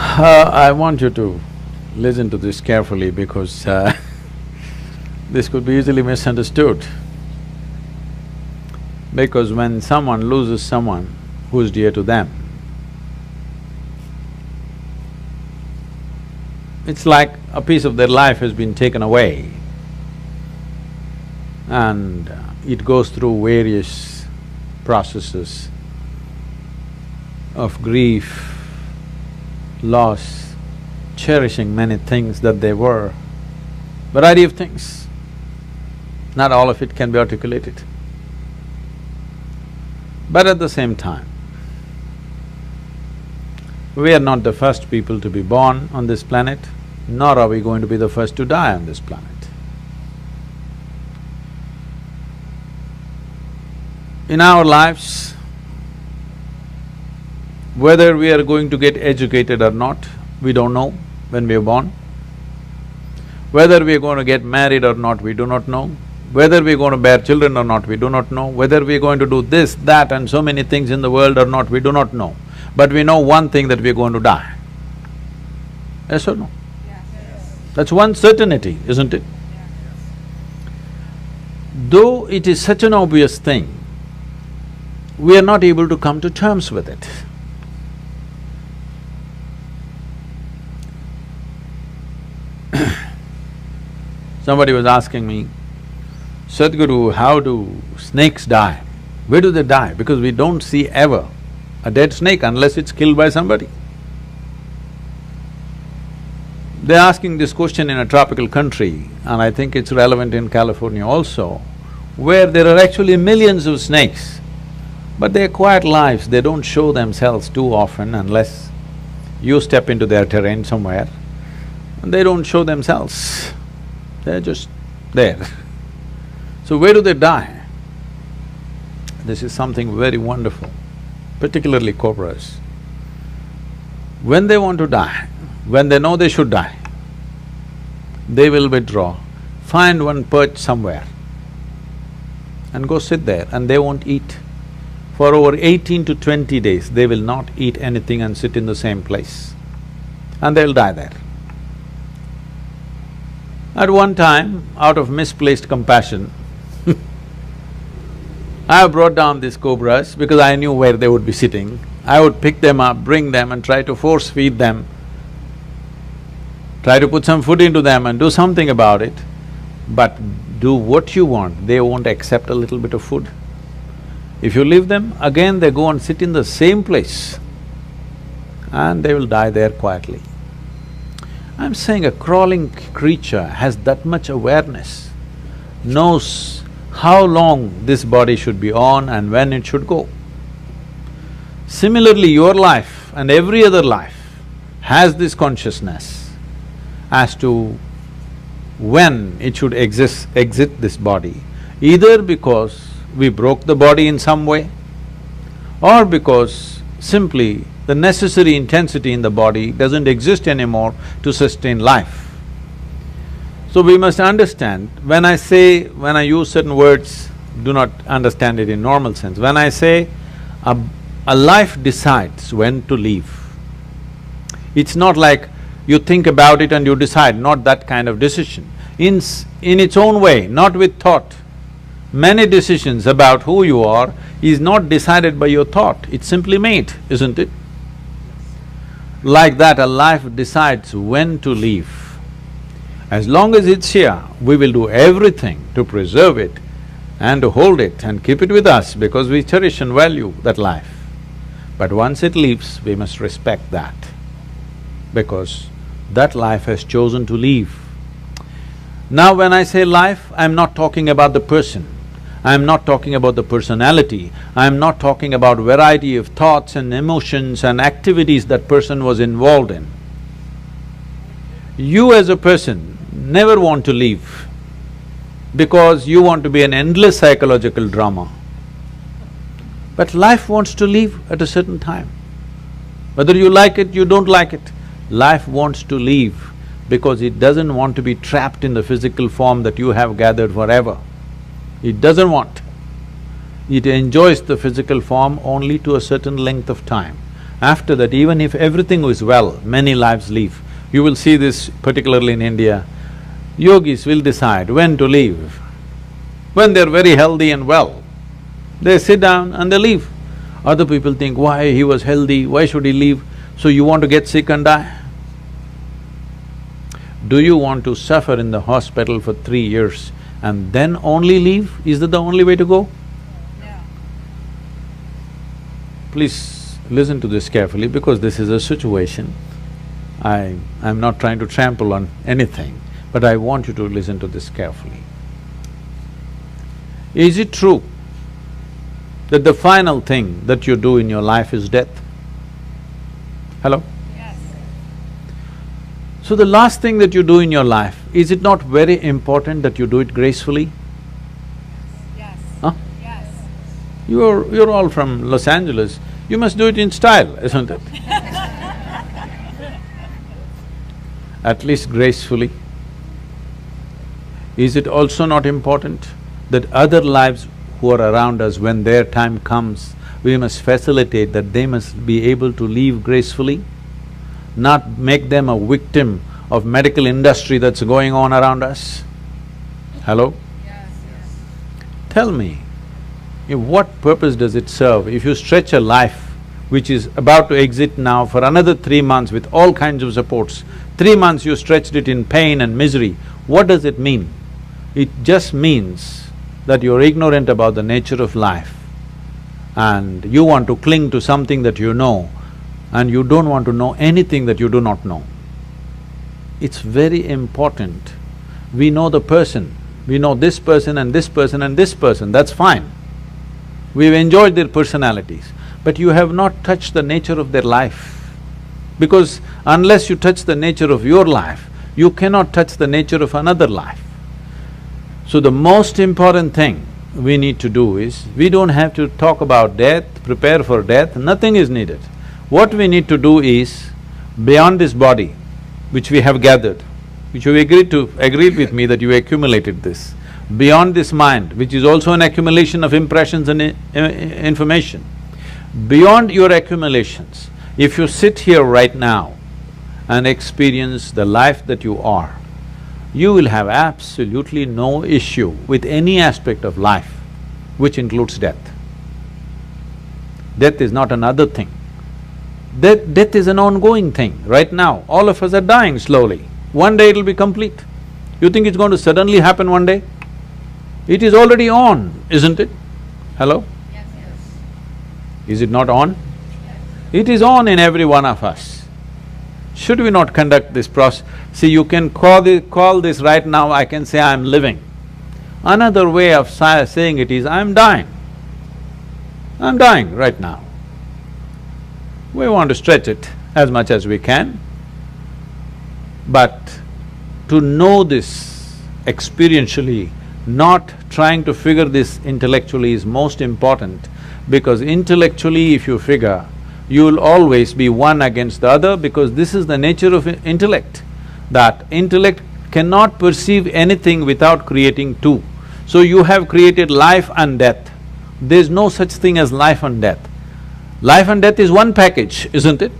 I want you to listen to this carefully because this could be easily misunderstood. Because when someone loses someone who's dear to them, it's like a piece of their life has been taken away and it goes through various processes of grief, loss, cherishing many things that they were, variety of things. Not all of it can be articulated. But at the same time, we are not the first people to be born on this planet, nor are we going to be the first to die on this planet. In our lives, whether we are going to get educated or not, we don't know when we are born. Whether we are going to get married or not, we do not know. Whether we are going to bear children or not, we do not know. Whether we are going to do this, that and so many things in the world or not, we do not know. But we know one thing, that we are going to die. Yes or no? Yes. That's one certainty, isn't it? Yes. Though it is such an obvious thing, we are not able to come to terms with it. Somebody was asking me, Sadguru, how do snakes die? Where do they die? Because we don't see ever a dead snake unless it's killed by somebody. They're asking this question in a tropical country, and I think it's relevant in California also, where there are actually millions of snakes, but they're quiet lives, they don't show themselves too often unless you step into their terrain somewhere, and they don't show themselves, they're just there. So where do they die? This is something very wonderful, particularly cobras. When they want to die, when they know they should die, they will withdraw, find one perch somewhere and go sit there, and they won't eat. For over 18 to 20 days, they will not eat anything and sit in the same place, and they'll die there. At one time, out of misplaced compassion, I have brought down these cobras because I knew where they would be sitting. I would pick them up, bring them and try to force feed them, try to put some food into them and do something about it. But do what you want, they won't accept a little bit of food. If you leave them, again they go and sit in the same place and they will die there quietly. I'm saying a crawling creature has that much awareness, knows how long this body should be on and when it should go. Similarly, your life and every other life has this consciousness as to when it should exit this body, either because we broke the body in some way or because simply the necessary intensity in the body doesn't exist anymore to sustain life. So we must understand, when I use certain words, do not understand it in normal sense. When I say a life decides when to leave, it's not like you think about it and you decide, not that kind of decision. In its own way, not with thought. Many decisions about who you are is not decided by your thought, it's simply made, isn't it? Like that, a life decides when to leave. As long as it's here, we will do everything to preserve it and to hold it and keep it with us because we cherish and value that life. But once it leaves, we must respect that because that life has chosen to leave. Now when I say life, I'm not talking about the person, I'm not talking about the personality, I'm not talking about variety of thoughts and emotions and activities that person was involved in. You as a person never want to leave because you want to be an endless psychological drama. But life wants to leave at a certain time. Whether you like it, you don't like it, life wants to leave because it doesn't want to be trapped in the physical form that you have gathered forever. It doesn't want. It enjoys the physical form only to a certain length of time. After that, even if everything is well, many lives leave. You will see this particularly in India. Yogis will decide when to leave. When they're very healthy and well, they sit down and they leave. Other people think, why he was healthy, why should he leave? So you want to get sick and die? Do you want to suffer in the hospital for 3 years and then only leave? Is that the only way to go? No. Please listen to this carefully because this is a situation. I'm not trying to trample on anything, but I want you to listen to this carefully. Is it true that the final thing that you do in your life is death? Hello? Yes. So the last thing that you do in your life, is it not very important that you do it gracefully? Yes. Huh? Yes. You're all from Los Angeles, you must do it in style, isn't it? At least gracefully. Is it also not important that other lives who are around us, when their time comes, we must facilitate that they must be able to live gracefully, not make them a victim of medical industry that's going on around us? Hello? Yes. Yes. Tell me, what purpose does it serve if you stretch a life which is about to exit now for another 3 months with all kinds of supports? 3 months you stretched it in pain and misery. What does it mean? It just means that you're ignorant about the nature of life and you want to cling to something that you know and you don't want to know anything that you do not know. It's very important. We know the person, we know this person and this person and this person, that's fine. We've enjoyed their personalities, but you have not touched the nature of their life. Because unless you touch the nature of your life, you cannot touch the nature of another life. So the most important thing we need to do is, we don't have to talk about death, prepare for death, nothing is needed. What we need to do is, beyond this body, which we have gathered, which you agreed with me that you accumulated this, beyond this mind, which is also an accumulation of impressions and information, beyond your accumulations, if you sit here right now and experience the life that you are, you will have absolutely no issue with any aspect of life, which includes death. Death is not another thing. Death is an ongoing thing. Right now, all of us are dying slowly. One day it'll be complete. You think it's going to suddenly happen one day? It is already on, isn't it? Hello? Yes. Yes. Is it not on? Yes. It is on in every one of us. Should we not conduct this process? See, you can call this right now, I can say I'm living. Another way of saying it is, I'm dying. I'm dying right now. We want to stretch it as much as we can, but to know this experientially, not trying to figure this intellectually is most important, because intellectually if you figure, you will always be one against the other, because this is the nature of intellect, that intellect cannot perceive anything without creating two. So you have created life and death. There's no such thing as life and death. Life and death is one package, isn't it?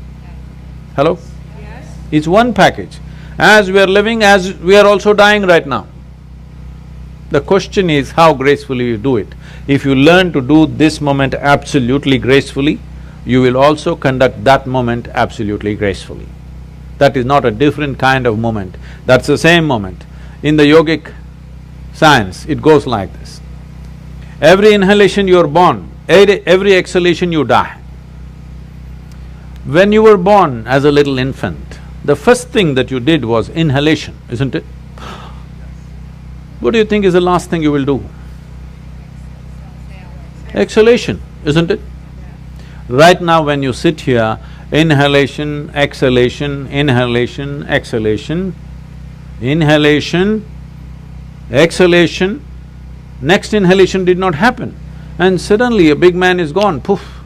Hello? Yes. It's one package. As we are living, as we are also dying right now. The question is how gracefully you do it. If you learn to do this moment absolutely gracefully, you will also conduct that moment absolutely gracefully. That is not a different kind of moment, that's the same moment. In the yogic science, it goes like this. Every inhalation you are born, every exhalation you die. When you were born as a little infant, the first thing that you did was inhalation, isn't it? What do you think is the last thing you will do? Exhalation, isn't it? Right now when you sit here, inhalation, exhalation, inhalation, exhalation, inhalation, exhalation, next inhalation did not happen, and suddenly a big man is gone, poof.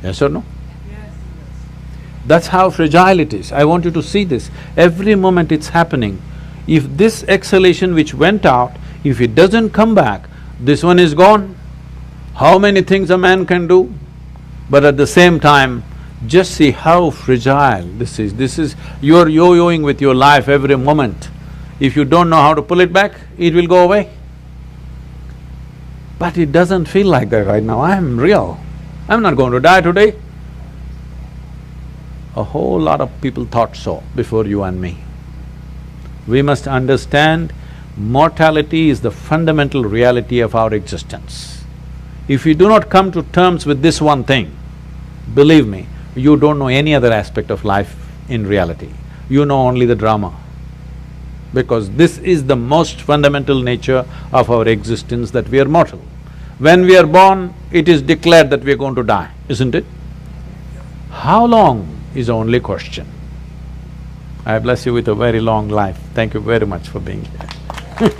Yes or no? Yes. That's how fragile it is. I want you to see this. Every moment it's happening. If this exhalation which went out, if it doesn't come back, this one is gone. How many things a man can do? But at the same time, just see how fragile this is. This is… you're yo-yoing with your life every moment. If you don't know how to pull it back, it will go away. But it doesn't feel like that right now. I'm real. I'm not going to die today. A whole lot of people thought so before you and me. We must understand mortality is the fundamental reality of our existence. If you do not come to terms with this one thing, believe me, you don't know any other aspect of life in reality. You know only the drama. Because this is the most fundamental nature of our existence, that we are mortal. When we are born, it is declared that we are going to die, isn't it? How long is the only question. I bless you with a very long life. Thank you very much for being here.